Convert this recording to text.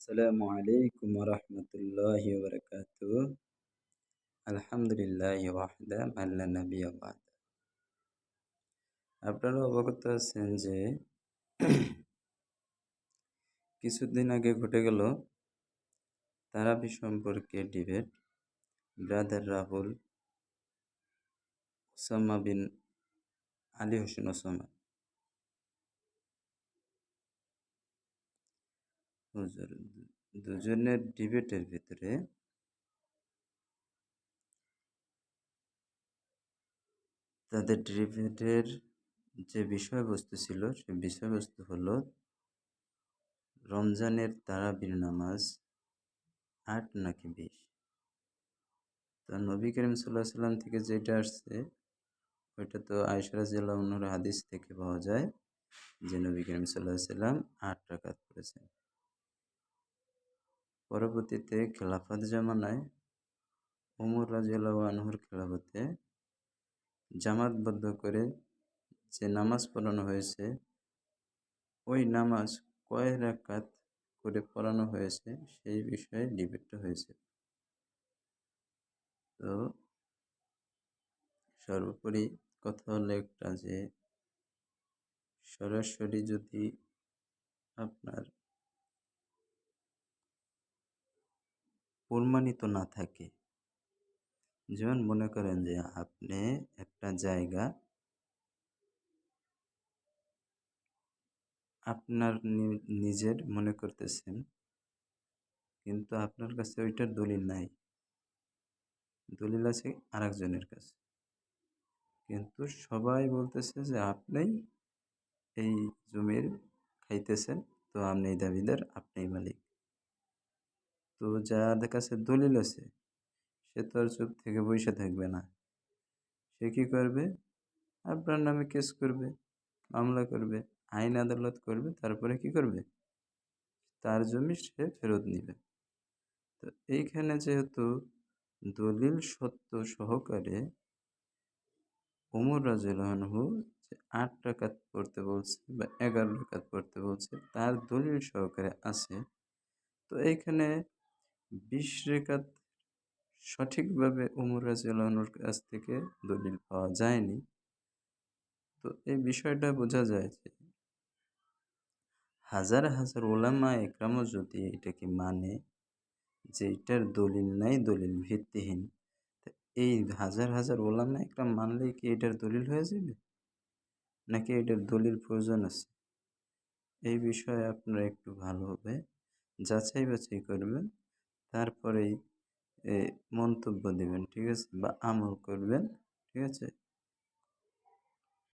আসসালামু আলাইকুম ওরহমতুল্লাহি ওয়াবারাকাতুহু। আলহামদুলিল্লাহি ওয়াহদা আল্লা নাবিয়্যা বা'দা। আপনারা অবগত আছেন যে কিছুদিন আগে ঘটে গেল তারাবি সম্পর্কে ডিবেট। ব্রাদার রাহুল, ওসামা বিন আলী হোসেন ওসামা হুজুর দুজনের ডিবেটের ভিতরে তাদের ডিবেটের যে বিষয়বস্তু ছিল সে বিষয়বস্তু হলো রমজানের তারাবির নামাজ ৮ নাকি ২০। তো নবী করিম সাল্লাল্লাহু আলাইহি সাল্লাম থেকে যেটা আসছে ওইটা তো আয়েশা রাদিয়াল্লাহু আনহার হাদিস থেকে পাওয়া যায় যে নবী করিম সাল্লাল্লাহু আলাইহি সাল্লাম ৮ রাকাত পড়েছেন। পরবর্তীতে খেলাফত জামানায় ওমর রাদিয়াল্লাহু আনহুর খেলাফতে জামাতবদ্ধ করে যে নামাজ পড়ানো হয়েছে ওই নামাজ কয় রাকাত করে পড়ানো হয়েছে সেই বিষয়ে ডিবেটটা হয়েছে। তো সর্বোপরি কথা হলো একটা যে সরাসরি যদি আপনার প্রমাণিত না থাকে, যেমন মনে করেন যে আপনি একটা জায়গা আপনার নিজের মনে করতেছেন, কিন্তু আপনার কাছে ওইটার দলিল নাই, দলিল আছে আরেকজনের কাছে, কিন্তু সবাই বলতেছে যে আপনিই এই জমির খাইতেছেন, তো আপনি দাবিদার, আপনিই মালিক। তো যার কাছে দলিল আছে সে তো আর চুপ থেকে বসে থাকবে না, সে কি করবে? আপনার নামে কেস করবে, মামলা করবে, আইন আদালত করবে, তারপরে কি করবে? তার জমি সে ফেরত নিবে। তো এইখানে যেহেতু দলিল সত্য সহকারে ওমর রাদিয়াল্লাহু আনহু যে ৮ রাকাত পড়তে বলছে বা ১১ রাকাত পড়তে বলছে তার দলিল সহকারে আছে। তো এইখানে ২০ রাকাত সঠিকভাবে ওমর রাদিয়াল্লাহু আনহুর কাছ থেকে দলিল পাওয়া যায়নি। তো এই বিষয়টা বোঝা যায় যে হাজার হাজার উলামা একরামও যদি এটাকে মানে যে এটার দলিল নাই, দলিল ভিত্তিহীন, তা এই হাজার হাজার উলামা একরাম মানলেই কি এটার দলিল হয়ে যাবে, নাকি এটার দলিল প্রয়োজন আছে? এই বিষয়ে আপনারা একটু ভালোভাবে যাচাই বাছাই করবেন, তারপরেই মন্তব্য দিবেন, ঠিক আছে, বা আমল করবেন, ঠিক আছে।